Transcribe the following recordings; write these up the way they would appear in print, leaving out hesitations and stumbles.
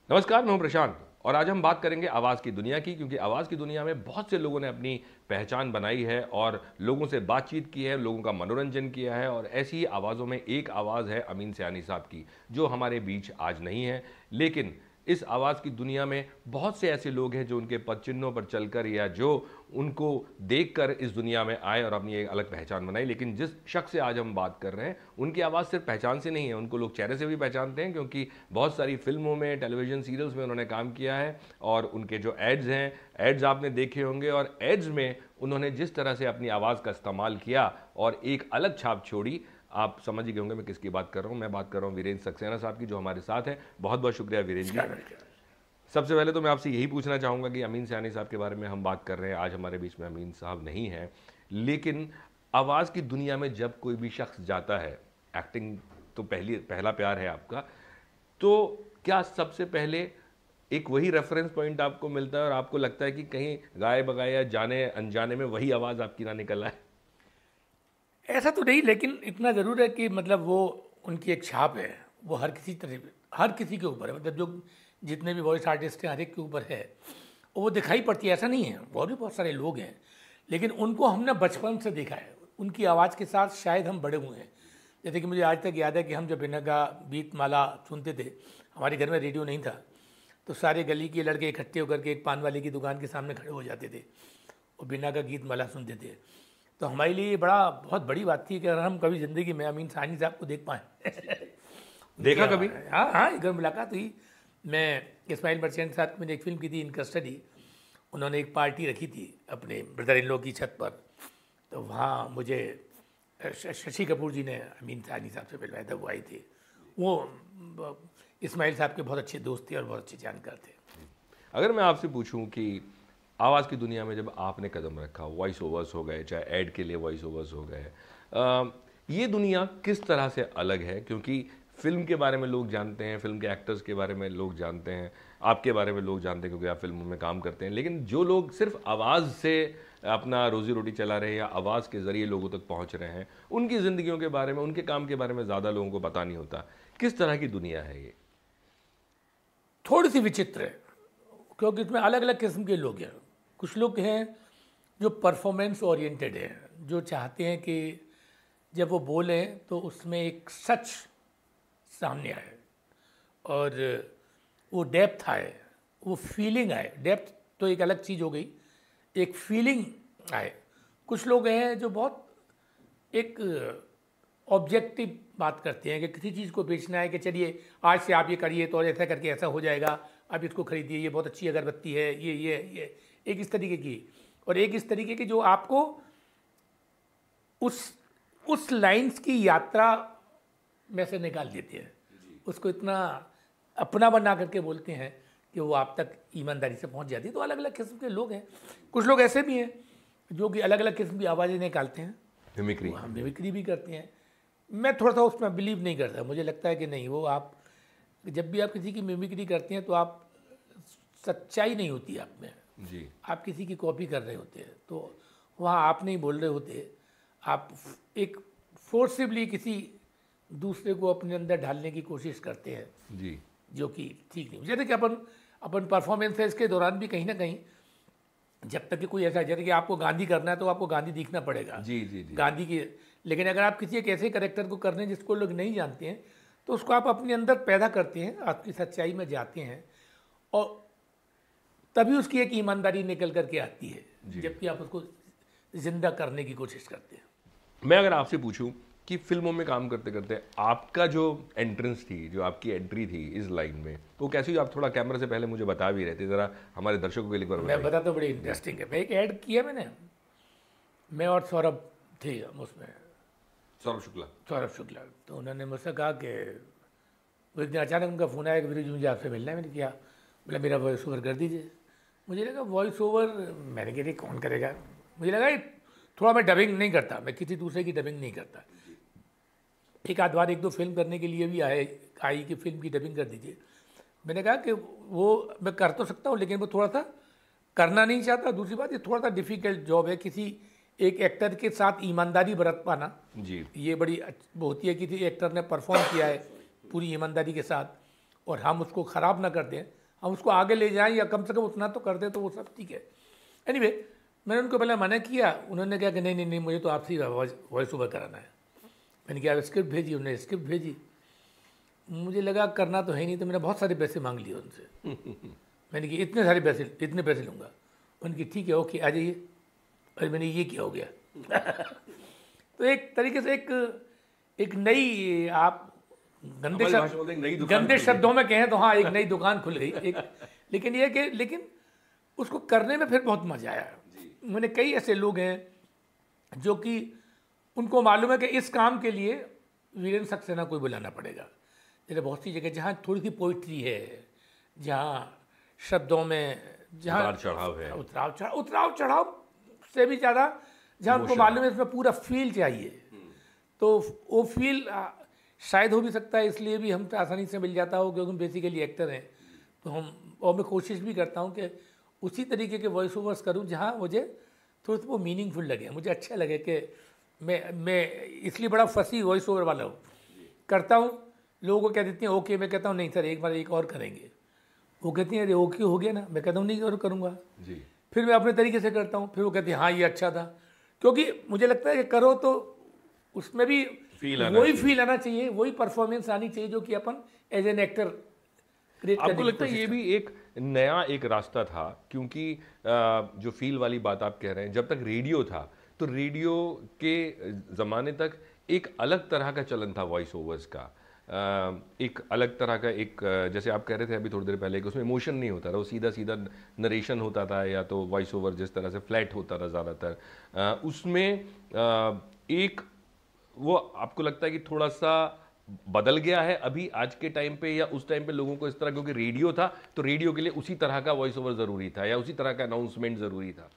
नमस्कार, मैं हूं प्रशांत और आज हम बात करेंगे आवाज़ की दुनिया की, क्योंकि आवाज़ की दुनिया में बहुत से लोगों ने अपनी पहचान बनाई है और लोगों से बातचीत की है, लोगों का मनोरंजन किया है। और ऐसी ही आवाज़ों में एक आवाज़ है अमीन सयानी साहब की, जो हमारे बीच आज नहीं है। लेकिन इस आवाज़ की दुनिया में बहुत से ऐसे लोग हैं जो उनके पदचिन्हों पर चलकर या जो उनको देखकर इस दुनिया में आए और अपनी एक अलग पहचान बनाई। लेकिन जिस शख्स से आज हम बात कर रहे हैं, उनकी आवाज़ सिर्फ पहचान से नहीं है, उनको लोग चेहरे से भी पहचानते हैं, क्योंकि बहुत सारी फिल्मों में, टेलीविज़न सीरियल्स में उन्होंने काम किया है। और उनके जो एड्स हैं, एड्स आपने देखे होंगे, और एड्स में उन्होंने जिस तरह से अपनी आवाज़ का इस्तेमाल किया और एक अलग छाप छोड़ी, आप समझ ही गए होंगे मैं किसकी बात कर रहा हूँ। मैं बात कर रहा हूँ वीरेंद्र सक्सेना साहब की, जो हमारे साथ हैं। बहुत बहुत शुक्रिया वीरेंद्र जी। सबसे पहले तो मैं आपसे यही पूछना चाहूँगा कि अमीन सयानी साहब के बारे में हम बात कर रहे हैं, आज हमारे बीच में अमीन साहब नहीं हैं, लेकिन आवाज़ की दुनिया में जब कोई भी शख्स जाता है, एक्टिंग तो पहला प्यार है आपका, तो क्या सबसे पहले एक वही रेफरेंस पॉइंट आपको मिलता है और आपको लगता है कि कहीं गाए बगाए या जाने अनजाने में वही आवाज़ आपकी ना निकल आए? ऐसा तो नहीं, लेकिन इतना ज़रूर है कि मतलब वो उनकी एक छाप है, वो हर किसी के ऊपर है। मतलब जो जितने भी वॉइस आर्टिस्ट हैं, हर एक के ऊपर है, वो दिखाई पड़ती है। ऐसा नहीं है, और भी बहुत सारे लोग हैं, लेकिन उनको हमने बचपन से देखा है, उनकी आवाज़ के साथ शायद हम बड़े हुए हैं। जैसे कि मुझे आज तक याद है कि हम जब बिनगा गीत माला सुनते थे, हमारे घर में रेडियो नहीं था, तो सारे गली के लड़के इकट्ठे होकर के एक पान वाले की दुकान के सामने खड़े हो जाते थे और बिना का गीत माला सुनते थे। तो हमारे लिए ये बहुत बड़ी बात थी कि अगर हम कभी ज़िंदगी में अमीन सयानी साहब को देख पाएँ। देखा कभी? हाँ हाँ, एक बार मुलाकात हुई। मैं इस्माइल मर्चेंट साहब की मैंने एक फिल्म की थी, इन कस्टडी। उन्होंने एक पार्टी रखी थी अपने ब्रदर इन लॉ की छत पर, तो वहाँ मुझे शशि कपूर जी ने अमीन सयानी साहब से मिलवाया था, वो आई थी। वो इस्माइल साहब के बहुत अच्छे दोस्त थे और बहुत अच्छे जानकार थे। अगर मैं आपसे पूछूं कि आवाज़ की दुनिया में जब आपने कदम रखा, वॉइस ओवर्स हो गए, चाहे ऐड के लिए वॉइस ओवर्स हो गए, ये दुनिया किस तरह से अलग है? क्योंकि फिल्म के बारे में लोग जानते हैं, फिल्म के एक्टर्स के बारे में लोग जानते हैं, आपके बारे में लोग जानते हैं क्योंकि आप फिल्मों में काम करते हैं, लेकिन जो लोग सिर्फ आवाज़ से अपना रोजी रोटी चला रहे हैं या आवाज़ के ज़रिए लोगों तक पहुंच रहे हैं, उनकी ज़िंदगियों के बारे में, उनके काम के बारे में ज़्यादा लोगों को पता नहीं होता। किस तरह की दुनिया है ये? थोड़ी सी विचित्र है, क्योंकि इसमें अलग अलग किस्म के लोग हैं। कुछ लोग हैं जो परफॉर्मेंस ओरिएंटेड हैं, जो चाहते हैं कि जब वो बोलें तो उसमें एक सच सामने आए और वो डेप्थ आए, वो फीलिंग आए। डेप्थ तो एक अलग चीज़ हो गई, एक फीलिंग आए। कुछ लोग हैं जो बहुत एक ऑब्जेक्टिव बात करते हैं कि किसी चीज़ को बेचना है कि चलिए आज से आप ये करिए तो ऐसा करके ऐसा हो जाएगा, आप इसको खरीदिए, ये बहुत अच्छी अगरबत्ती है, ये एक इस तरीके की, और एक इस तरीके की जो आपको उस लाइन्स की यात्रा में से निकाल देते हैं। उसको इतना अपना बना करके बोलते हैं कि वो आप तक ईमानदारी से पहुंच जाती है। तो अलग अलग किस्म के लोग हैं। कुछ लोग ऐसे भी हैं जो कि अलग अलग किस्म की आवाज़ें निकालते हैं, मिमिक्री। हाँ, मिमिक्री भी करते हैं। मैं थोड़ा सा उसमें बिलीव नहीं करता। मुझे लगता है कि नहीं, वो आप जब भी आप किसी की मिमिक्री करते हैं तो आप सच्चाई नहीं होती आप में जी। आप किसी की कॉपी कर रहे होते हैं, तो वहाँ आप नहीं बोल रहे होते, आप एक फोर्सिबली किसी दूसरे को अपने अंदर ढालने की कोशिश करते हैं जी। जो कि ठीक नहीं। जैसे कि अपन परफॉर्मेंसेस के दौरान भी कहीं ना कहीं, जब तक कि कोई ऐसा, जैसे कि आपको गांधी करना है तो आपको गांधी दिखना पड़ेगा, जी जी जी। गांधी की। लेकिन अगर आप किसी एक ऐसे करेक्टर को करने जिसको लोग नहीं जानते हैं, तो उसको आप अपने अंदर पैदा करते हैं, आपकी सच्चाई में जाते हैं, और तभी उसकी एक ईमानदारी निकल करके आती है, जबकि आप उसको जिंदा करने की कोशिश करते हैं। मैं अगर आपसे पूछूं कि फिल्मों में काम करते करते आपका जो एंट्रेंस थी, जो आपकी एंट्री थी इस लाइन में, तो कैसी हुई? आप थोड़ा कैमरा से पहले मुझे बता भी रहे थे, ज़रा हमारे दर्शकों के लिए मैं बताइए। बता तो, बड़ी इंटरेस्टिंग है। मैं एक ऐड किया मैंने, मैं और सौरभ थे उसमें, सौरभ शुक्ला। तो उन्होंने मुझसे कहा कि वो एक दिन अचानक उनका फ़ोन आया कि वीरू जी मुझे आपसे मिलना है। मैंने किया, बोला मेरा वॉइस ओवर कर दीजिए। मुझे लगा वॉइस ओवर, मैंने कहा कौन करेगा। मुझे लगा थोड़ा, मैं डबिंग नहीं करता, मैं किसी दूसरे की डबिंग नहीं करता। एक आध बार एक दो फिल्म करने के लिए भी आई कि फिल्म की डबिंग कर दीजिए। मैंने कहा कि वो मैं कर तो सकता हूँ, लेकिन वो थोड़ा सा करना नहीं चाहता। दूसरी बात, ये थोड़ा सा डिफ़िकल्ट जॉब है, किसी एक एक्टर के साथ ईमानदारी बरत पाना जी। ये बड़ी होती है। किसी एक्टर ने परफॉर्म किया है पूरी ईमानदारी के साथ, और हम उसको ख़राब ना कर दें, हम उसको आगे ले जाएं या कम से कम उतना तो कर दें, तो वो सब ठीक है। एनीवे, मैंने उनको पहले मना किया, उन्होंने कहा कि नहीं नहीं नहीं, मुझे तो आपसे ही वॉइस ओवर कराना है। मैंने कहा स्क्रिप्ट भेजी, उन्होंने स्क्रिप्ट भेजी। मुझे लगा करना तो है नहीं, तो मैंने बहुत सारे पैसे मांग लिए उनसे। मैंने कहा इतने पैसे लूँगा। उनकी ठीक है, ओके, आ जाइए। और मैंने ये क्या हो गया। तो एक तरीके से एक नई, आप गंदे शब्दों में कहें तो हाँ, एक नई दुकान खुल गई एक। लेकिन ये कि उसको करने में फिर बहुत मज़ा आया। मैंने कई ऐसे लोग हैं जो कि उनको मालूम है कि इस काम के लिए वीरेंद्र सक्सेना को बुलाना पड़ेगा। जैसे बहुत सी जगह जहाँ थोड़ी सी पोइट्री है, जहाँ शब्दों में जहाँ उतराव चढ़ाव से भी ज़्यादा, जहाँ उनको मालूम है इसमें पूरा फील चाहिए, तो वो फील शायद हो भी सकता है, इसलिए भी हम आसानी से मिल जाता हो क्योंकि हम बेसिकली एक्टर हैं। तो मैं कोशिश भी करता हूँ कि उसी तरीके के वॉइस ओवर्स करूँ जहाँ मुझे थोड़ा सा वो मीनिंगफुल लगे, मुझे अच्छा लगे कि मैं इसलिए बड़ा फंसी वॉइस ओवर वाला हूँ। करता हूँ, लोगों को कह देती हैं ओके, मैं कहता हूँ नहीं सर, एक बार एक और करेंगे। वो कहती हैं अरे ओके हो गया ना, मैं कहता हूँ नहीं और करूँगा जी। फिर मैं अपने तरीके से करता हूँ, फिर वो कहती हैं हाँ ये अच्छा था। क्योंकि मुझे लगता है कि करो तो उसमें भी वही फील आना चाहिए, वही परफॉर्मेंस आनी चाहिए जो कि अपन एज एन एक्टर क्रिएट करने। आपको लगता है ये भी एक नया एक रास्ता था? क्योंकि जो फील वाली बात आप कह रहे हैं, जब तक रेडियो था तो रेडियो के ज़माने तक एक अलग तरह का चलन था वॉइस ओवर्स का, एक अलग तरह का एक, जैसे आप कह रहे थे अभी थोड़ी देर पहले कि उसमें इमोशन नहीं होता था, वो सीधा सीधा नरेशन होता था, या तो वॉइस ओवर जिस तरह से फ्लैट होता था ज़्यादातर, उसमें एक वो आपको लगता है कि थोड़ा सा बदल गया है अभी आज के टाइम पे, या उस टाइम पे लोगों को इस तरह, क्योंकि रेडियो था तो रेडियो के लिए उसी तरह का वॉइस ओवर ज़रूरी था या उसी तरह का अनाउंसमेंट ज़रूरी था?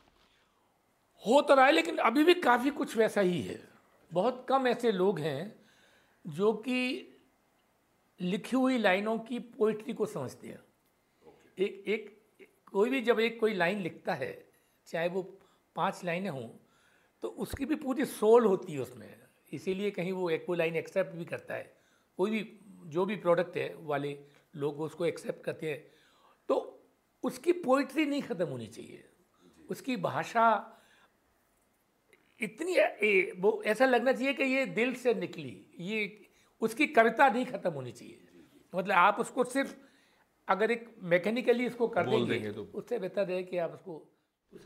हो तो रहा है, लेकिन अभी भी काफ़ी कुछ वैसा ही है। बहुत कम ऐसे लोग हैं जो कि लिखी हुई लाइनों की पोइट्री को समझते हैं। एक कोई भी जब कोई लाइन लिखता है, चाहे वो 5 लाइनें हों, तो उसकी भी पूरी सोल होती है उसमें, इसीलिए कहीं वो एक कोई लाइन एक्सेप्ट भी करता है। कोई भी जो भी प्रोडक्ट है वाले लोग उसको एक्सेप्ट करते हैं, तो उसकी पोइट्री नहीं ख़त्म होनी चाहिए, उसकी भाषा इतनी वो ऐसा लगना चाहिए कि ये दिल से निकली, ये उसकी कविता नहीं ख़त्म होनी चाहिए। मतलब आप उसको सिर्फ अगर एक मैकेनिकली इसको कर देंगे तो उससे बेहतर है कि आप उसको।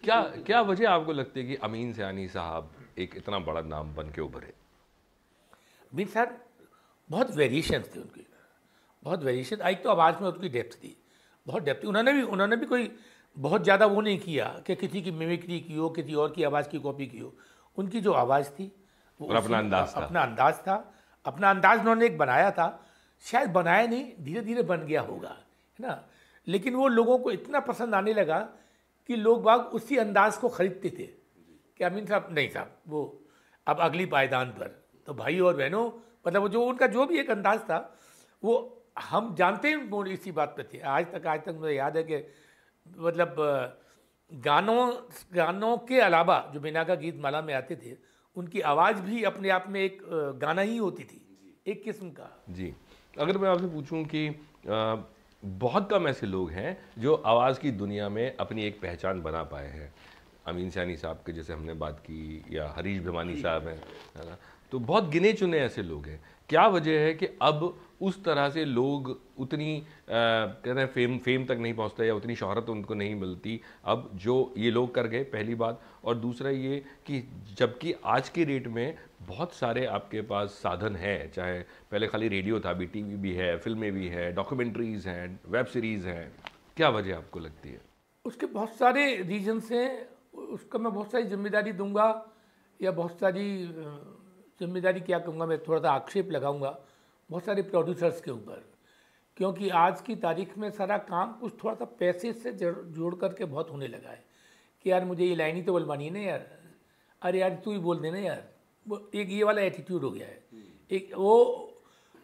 क्या वजह आपको लगती है कि अमीन सयानी साहब एक इतना बड़ा नाम बन के उभरे? अमीन साहब बहुत वेरिएशन थे उनकी, बहुत वेरिएशन आई, तो आवाज़ में उनकी डेप्थ थी, बहुत डेप्थ थी। उन्होंने भी कोई बहुत ज़्यादा वो नहीं किया कि किसी की मिमिक्री की हो, किसी और की आवाज़ की कॉपी की हो। उनकी जो आवाज़ थी वो अपना अंदाज उन्होंने एक बनाया था, शायद बनाया नहीं, धीरे धीरे बन गया होगा, है ना। लेकिन वो लोगों को इतना पसंद आने लगा कि लोग बाग उसी अंदाज को ख़रीदते थे कि अमीन साहब नहीं साहब वो अब अगली पायदान पर। तो भाई और बहनों, मतलब वो जो उनका जो भी एक अंदाज़ था वो हम जानते हैं वो इसी बात पे थे। आज तक मुझे याद है कि मतलब गानों के अलावा जो बिना का गीत माला में आते थे, उनकी आवाज़ भी अपने आप में एक गाना ही होती थी, एक किस्म का। जी, अगर मैं आपसे पूछूं कि बहुत कम ऐसे लोग हैं जो आवाज़ की दुनिया में अपनी एक पहचान बना पाए हैं। अमीन सयानी साहब के जैसे हमने बात की, या हरीश भिवानी साहब हैं, है ना, तो बहुत गिने चुने ऐसे लोग हैं। क्या वजह है कि अब उस तरह से लोग उतनी कहते हैं फेम तक नहीं पहुंचते, या उतनी शोहरत उनको नहीं मिलती अब जो ये लोग कर गए, पहली बात। और दूसरा ये कि जबकि आज के रेट में बहुत सारे आपके पास साधन हैं, चाहे पहले खाली रेडियो था, अभी टीवी भी है, फिल्में भी हैं, डॉक्यूमेंट्रीज़ हैं, वेब सीरीज़ हैं, क्या वजह आपको लगती है? उसके बहुत सारे रीजन्स हैं, उसका मैं बहुत सारी जिम्मेदारी दूंगा, या बहुत सारी जिम्मेदारी क्या कहूँगा, मैं थोड़ा सा आक्षेप लगाऊंगा बहुत सारे प्रोड्यूसर्स के ऊपर। क्योंकि आज की तारीख में सारा काम कुछ थोड़ा सा पैसे से जोड़ करके बहुत होने लगा है कि यार मुझे ये लाइन ही तो बोलवानी है ना यार, अरे यार तू ही बोल देना यार, वो एक ये वाला एटीट्यूड हो गया है। एक वो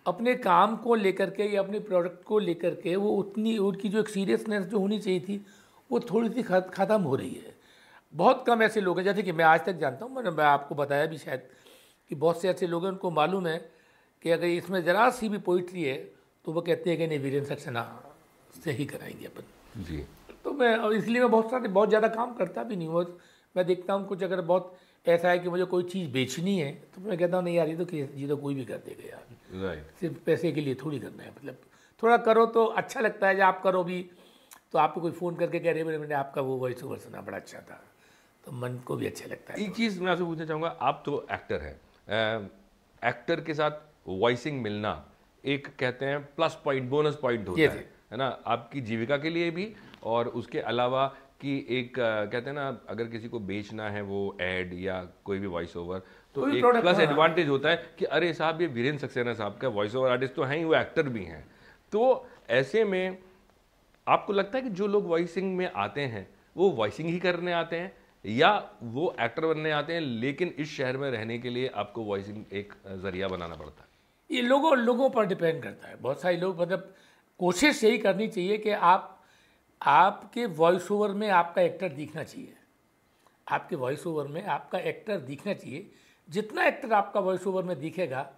अपने काम को लेकर के या अपने प्रोडक्ट को लेकर के वो उतनी उनकी जो एक सीरियसनेस जो होनी चाहिए थी वो थोड़ी सी ख़त्म हो रही है। बहुत कम ऐसे लोग हैं, जैसे कि मैं आज तक जानता हूँ, मैं आपको बताया भी शायद कि बहुत से ऐसे लोग हैं उनको मालूम है कि अगर इसमें ज़रा सी भी पोइट्री है तो वो कहते हैं कि नहीं वीरेंद्र सक्सेना से ही कराएंगे अपन। जी। तो मैं, और इसलिए मैं बहुत ज़्यादा काम करता भी नहीं हूँ। मैं देखता हूँ कुछ अगर बहुत ऐसा है कि मुझे कोई चीज़ बेचनी है तो मैं कहता हूँ नहीं यार, ये तो कोई भी कर देगा यार, राइट। सिर्फ पैसे के लिए थोड़ी करना है। मतलब थोड़ा करो तो अच्छा लगता है। जब आप करो भी तो आपको कोई फ़ोन करके कह रहे मैंने आपका वो वॉइस ओवर सुना, बड़ा अच्छा था, तो मन को भी अच्छा लगता है। एक चीज़ मैं आपसे पूछना चाहूँगा, आप तो एक्टर हैं, एक्टर के साथ वॉइसिंग मिलना एक कहते हैं प्लस पॉइंट, बोनस पॉइंट जी होता है ना, आपकी जीविका के लिए भी, और उसके अलावा कि एक कहते हैं ना, अगर किसी को बेचना है वो एड या कोई भी वॉइस ओवर, तो कोई एक प्रोडक्ट, प्लस हाँ। एडवांटेज होता है कि अरे साहब ये वीरेंद्र सक्सेना साहब का वॉइस ओवर आर्टिस्ट तो हैं ही, वो एक्टर भी हैं। तो ऐसे में आपको लगता है कि जो लोग वॉइसिंग में आते हैं वो वॉइसिंग ही करने आते हैं, या वो एक्टर बनने आते हैं लेकिन इस शहर में रहने के लिए आपको वॉइसिंग एक जरिया बनाना पड़ता है? ये लोगों लोगों पर डिपेंड करता है। बहुत सारे लोग, मतलब कोशिश यही करनी चाहिए कि आपके वॉइस ओवर में आपका एक्टर दिखना चाहिए। आपके वॉइस ओवर में आपका एक्टर दिखना चाहिए। जितना एक्टर आपका वॉइस ओवर में दिखेगा,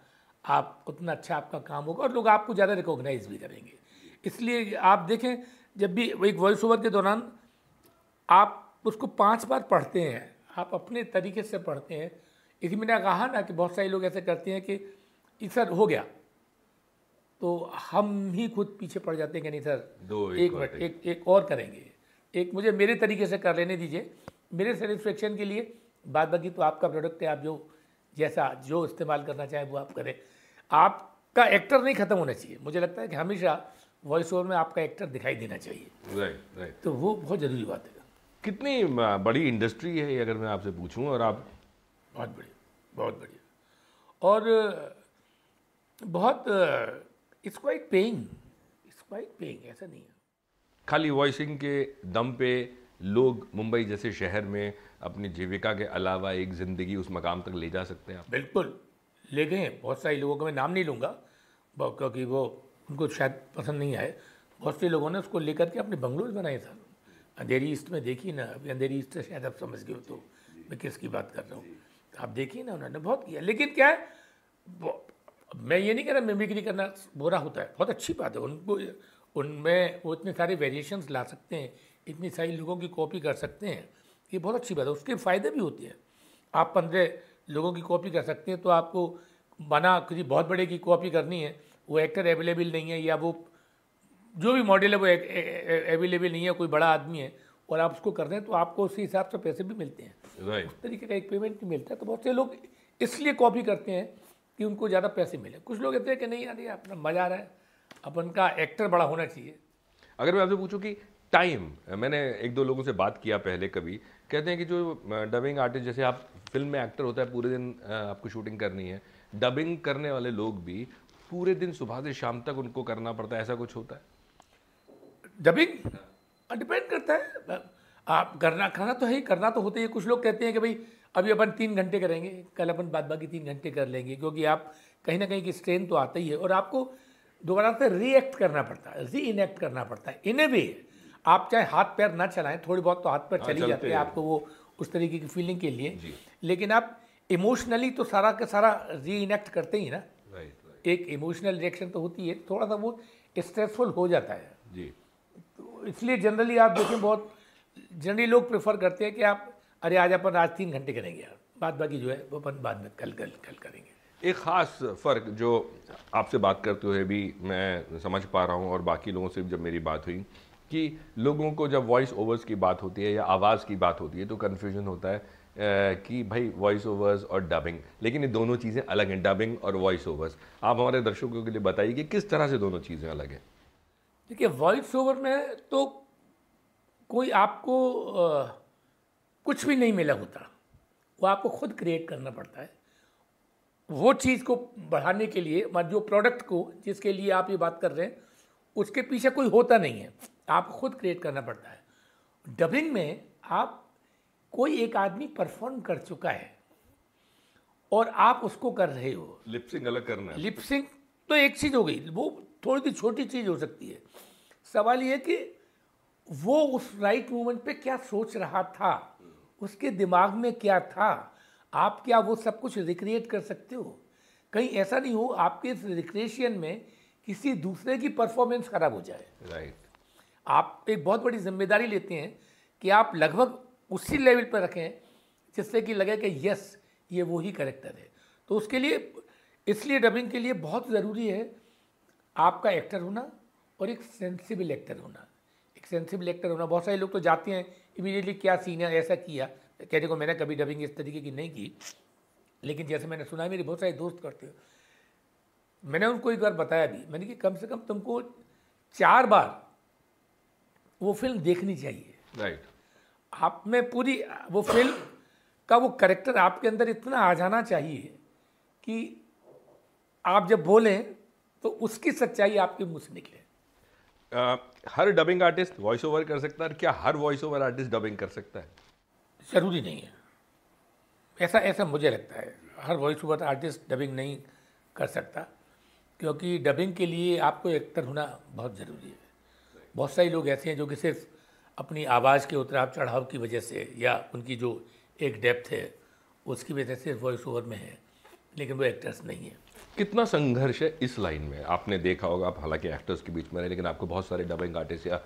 आप उतना अच्छा आपका काम होगा और लोग आपको ज़्यादा रिकॉग्नाइज भी करेंगे। इसलिए आप देखें, जब भी एक वॉइस ओवर के दौरान आप उसको 5 बार पढ़ते हैं, आप अपने तरीके से पढ़ते हैं। इसी मैंने कहा ना कि बहुत सारे लोग ऐसे करते हैं कि सर हो गया, तो हम ही खुद पीछे पड़ जाते हैं कि नहीं सर एक मिनट, एक और करेंगे, एक मुझे मेरे तरीके से कर लेने दीजिए, मेरे सेटिस्फेक्शन के लिए। बाद बाकी तो आपका प्रोडक्ट है, आप जो इस्तेमाल करना चाहें वो आप करें। आपका एक्टर नहीं ख़त्म होना चाहिए। मुझे लगता है कि हमेशा वॉइस ओवर में आपका एक्टर दिखाई देना चाहिए। Right, right. तो वो बहुत ज़रूरी बात है। कितनी बड़ी इंडस्ट्री है ये, अगर मैं आपसे पूछूं, और आप? बहुत बढ़िया, बहुत बढ़िया। और बहुत इट्स क्वाइट पेइंग, ऐसा नहीं है। खाली वॉइसिंग के दम पे लोग मुंबई जैसे शहर में अपनी जीविका के अलावा एक ज़िंदगी उस मकाम तक ले जा सकते हैं आप? बिल्कुल ले गए हैं। बहुत सारे लोगों का मैं नाम नहीं लूँगा क्योंकि वो उनको शायद पसंद नहीं आए। बहुत से लोगों ने उसको लेकर के अपने बंगलोज बनाए सर। अंधेरी ईस्ट में देखिए ना, अभी अंधेरी ईस्ट से शायद आप समझ गए हो तो मैं किसकी बात कर रहा हूँ। तो आप देखिए ना, उन्होंने बहुत किया। लेकिन क्या है, मैं ये नहीं कह रहा मिमिक्री करना बुरा होता है, बहुत अच्छी बात है। उनको उनमें वो इतने सारे वेरिएशंस ला सकते हैं, इतनी सारी लोगों की कॉपी कर सकते हैं, ये बहुत अच्छी बात है। उसके फ़ायदे भी होते हैं। आप 15 लोगों की कॉपी कर सकते हैं, तो आपको बना किसी बहुत बड़े की कॉपी करनी है, वो एक्टर अवेलेबल नहीं है, या वो जो भी मॉडल है वो अवेलेबल नहीं है, कोई बड़ा आदमी है और आप उसको कर रहे हैं, तो आपको उसी हिसाब से पैसे भी मिलते हैं। राइट। उस तरीके का एक पेमेंट भी मिलता है। तो बहुत से लोग इसलिए कॉपी करते हैं कि उनको ज़्यादा पैसे मिले। कुछ लोग कहते हैं कि नहीं यार, ये अपना मज़ा आ रहा है, अपन का एक्टर बड़ा होना चाहिए। अगर मैं आपसे पूछूं कि टाइम, मैंने एक दो लोगों से बात किया पहले, कभी कहते हैं कि जो डबिंग आर्टिस्ट, जैसे आप फिल्म में एक्टर होता है, पूरे दिन आपको शूटिंग करनी है, डबिंग करने वाले लोग भी पूरे दिन सुबह से शाम तक उनको करना पड़ता है, ऐसा कुछ होता है? डबिंग डिपेंड करता है। आप करना तो है ही, करना तो होता ही है। कुछ लोग कहते हैं कि भाई अभी अपन 3 घंटे करेंगे, कल अपन बाद बाकी 3 घंटे कर लेंगे, क्योंकि आप कहीं ना कहीं की स्ट्रेन तो आता ही है और आपको दोबारा से रीएक्ट करना पड़ता है, री इनेक्ट करना पड़ता है। इन ए वे आप चाहे हाथ पैर ना चलाएं, थोड़ी बहुत तो हाथ पैर चली जाते हैं आपको वो उस तरीके की फीलिंग के लिए, लेकिन आप इमोशनली तो सारा का सारा री इनेक्ट करते ही ना। एक इमोशनल रिएक्शन तो होती है, थोड़ा सा वो स्ट्रेसफुल हो जाता है जी। तो इसलिए जनरली आप देखें, बहुत जनरली लोग प्रेफर करते हैं कि आप अरे आज 3 घंटे करेंगे यार, बाद बाकी जो है वो अपन बाद में कल करेंगे। एक ख़ास फ़र्क जो आपसे बात करते हुए भी मैं समझ पा रहा हूँ, और बाकी लोगों से जब मेरी बात हुई, कि लोगों को जब वॉइस ओवर्स की बात होती है या आवाज़ की बात होती है तो कन्फ्यूजन होता है कि भाई वॉइस ओवर्स और डबिंग, लेकिन ये दोनों चीज़ें अलग हैं, डबिंग और वॉइस ओवर्स। आप हमारे दर्शकों के लिए बताइए कि किस तरह से दोनों चीज़ें अलग हैं। देखिए, वॉइस ओवर में तो कोई आपको कुछ भी नहीं मिला होता, वो आपको खुद क्रिएट करना पड़ता है। वो चीज़ को बढ़ाने के लिए, जो प्रोडक्ट को जिसके लिए आप ये बात कर रहे हैं, उसके पीछे कोई होता नहीं है, आपको खुद क्रिएट करना पड़ता है। डबिंग में आप कोई एक आदमी परफॉर्म कर चुका है और आप उसको कर रहे हो। लिपसिंग अलग करना है। लिपसिंग तो एक चीज़ हो गई, वो थोड़ी सी छोटी चीज़ हो सकती है। सवाल ये कि वो उस राइट मोमेंट पे क्या सोच रहा था, उसके दिमाग में क्या था, आप क्या वो सब कुछ रिक्रिएट कर सकते हो? कहीं ऐसा नहीं हो आपके इस रिक्रिएशन में किसी दूसरे की परफॉर्मेंस खराब हो जाए। राइट। आप एक बहुत बड़ी जिम्मेदारी लेते हैं कि आप लगभग उसी लेवल पर रखें जिससे कि लगे कि यस ये वो ही कैरेक्टर है। तो उसके लिए, इसलिए डबिंग के लिए बहुत ज़रूरी है आपका एक्टर होना और एक सेंसिबल एक्टर होना। एक सेंसिबल एक्टर होना, बहुत सारे लोग तो जाते हैं इमीडिएटली क्या सीन है ऐसा किया, कहने को मैंने कभी डबिंग इस तरीके की नहीं की, लेकिन जैसे मैंने सुना है मेरे बहुत सारे दोस्त करते हो, मैंने उनको एक बार बताया भी, मैंने कि कम से कम तुमको 4 बार वो फिल्म देखनी चाहिए। राइट। आप में पूरी वो फिल्म का वो कैरेक्टर आपके अंदर इतना आ जाना चाहिए कि आप जब बोलें तो उसकी सच्चाई आपके मुंह से निकले। हर डबिंग आर्टिस्ट वॉइस ओवर कर सकता है, क्या her voice over artist dubbing कर सकता है? ज़रूरी नहीं है, ऐसा मुझे लगता है। Her voice over artist dubbing नहीं कर सकता, क्योंकि डबिंग के लिए आपको एक्टर होना बहुत ज़रूरी है। बहुत सारे लोग ऐसे हैं जो कि सिर्फ अपनी आवाज़ के उतराव चढ़ाव की वजह से या उनकी जो एक डेप्थ है उसकी वजह से वॉइस ओवर में है, लेकिन वो एक्टर्स नहीं है। कितना संघर्ष है इस लाइन में? आपने देखा होगा, आप हालांकि एक्टर्स के बीच में रहे, लेकिन आपको बहुत सारे डबिंग आर्टिस्ट या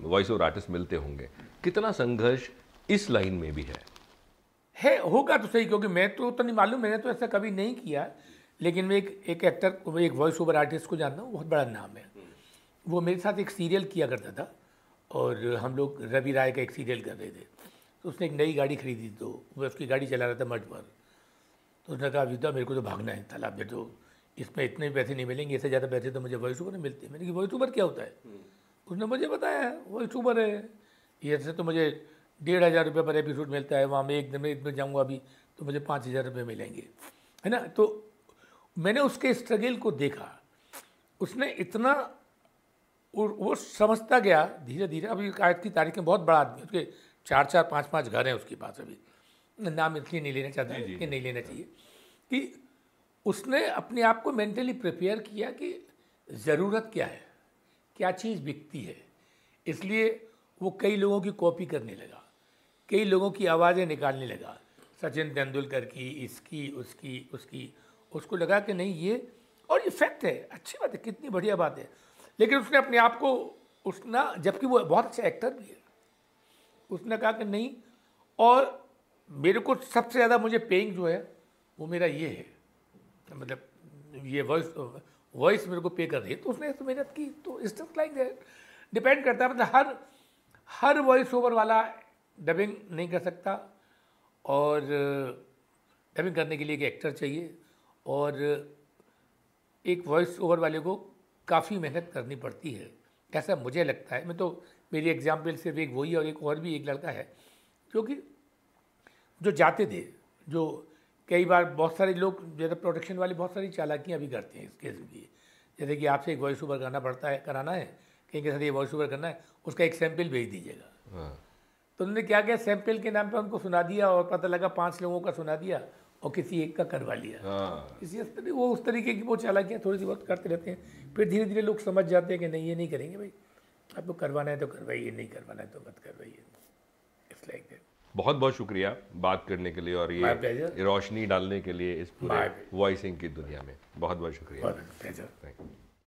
वॉइस ओवर आर्टिस्ट मिलते होंगे। कितना संघर्ष इस लाइन में भी है? होगा तो सही, क्योंकि मैं तो नहीं मालूम, मैंने तो ऐसा कभी नहीं किया, लेकिन मैं एक एक्टर, एक वॉइस ओवर आर्टिस्ट को जानता हूँ, बहुत बड़ा नाम है। वो मेरे साथ एक सीरियल किया करता था और हम लोग रवि राय का एक सीरियल कर रहे थे। तो उसने एक नई गाड़ी खरीदी, तो वो उसकी गाड़ी चला रहा था मठ पर। तो उसने कहा विद्या मेरे को तो भागना है तालाब में, तो इसमें इतने पैसे नहीं मिलेंगे, इससे ज़्यादा पैसे तो मुझे वॉइस ओवर में मिलते हैं। मैंने कहा वॉइस ओवर क्या होता है? उसने मुझे बताया वॉइस ओवर है ये, ऐसे तो मुझे 1,500 रुपये पर एपिसोड मिलता है, वहाँ मैं एक दिन में जाऊँगा अभी तो मुझे 5,000 रुपये मिलेंगे, है ना। तो मैंने उसके स्ट्रगल को देखा, उसने इतना वो समझता गया धीरे धीरे। अभी आज की तारीख में बहुत बड़ा आदमी, उसके 4-4, 5-5 घर हैं उसके पास। अभी नाम इसलिए नहीं लेना चाहता कि नहीं लेना चाहिए, कि उसने अपने आप को मेंटली प्रिपेयर किया कि ज़रूरत क्या है, क्या चीज़ बिकती है। इसलिए वो कई लोगों की कॉपी करने लगा, कई लोगों की आवाज़ें निकालने लगा, सचिन तेंदुलकर की, इसकी, उसकी, उसकी। उसको लगा कि नहीं ये, और ये फैक्ट है, अच्छी बात है, कितनी बढ़िया बात है। लेकिन उसने अपने आप को उसना, जबकि वो बहुत अच्छा एक्टर भी है, उसने कहा कि नहीं, और मेरे को सबसे ज़्यादा मुझे पेइंग जो है वो मेरा ये है, मतलब ये वॉइस मेरे को पे कर रही है, तो उसने तो मेहनत की। तो इस जस्ट लाइक दैट, डिपेंड करता है, मतलब हर वॉइस ओवर वाला डबिंग नहीं कर सकता, और डबिंग करने के लिए एक एक्टर चाहिए, और एक वॉइस ओवर वाले को काफ़ी मेहनत करनी पड़ती है, ऐसा मुझे लगता है। मैं तो, मेरी एग्जाम्पल सिर्फ एक वही है, और एक और भी एक लड़का है क्योंकि जो जाते थे, जो कई बार बहुत सारे लोग, जैसे प्रोडक्शन वाले बहुत सारी चालाकियाँ भी करते हैं इस केस की। जैसे कि आपसे एक वॉइस ओवर कराना है, कहीं के साथ ये वॉइस ओवर करना है, उसका एक सैंपल भेज दीजिएगा। तो उन्होंने क्या किया, सैंपल के नाम पे उनको सुना दिया, और पता लगा 5 लोगों का सुना दिया और किसी एक का करवा लिया। इसी वो उस तरीके की वो चालाकियाँ थोड़ी सी बहुत करते रहते हैं। फिर धीरे धीरे लोग समझ जाते हैं कि नहीं ये नहीं करेंगे भाई, आपको करवाना है तो करवाइए, नहीं करवाना है तो मत करवाइए। It's like that. बहुत बहुत शुक्रिया बात करने के लिए और ये रोशनी डालने के लिए इस पूरे वॉइसिंग की दुनिया में। बहुत बहुत शुक्रिया। प्लेजर।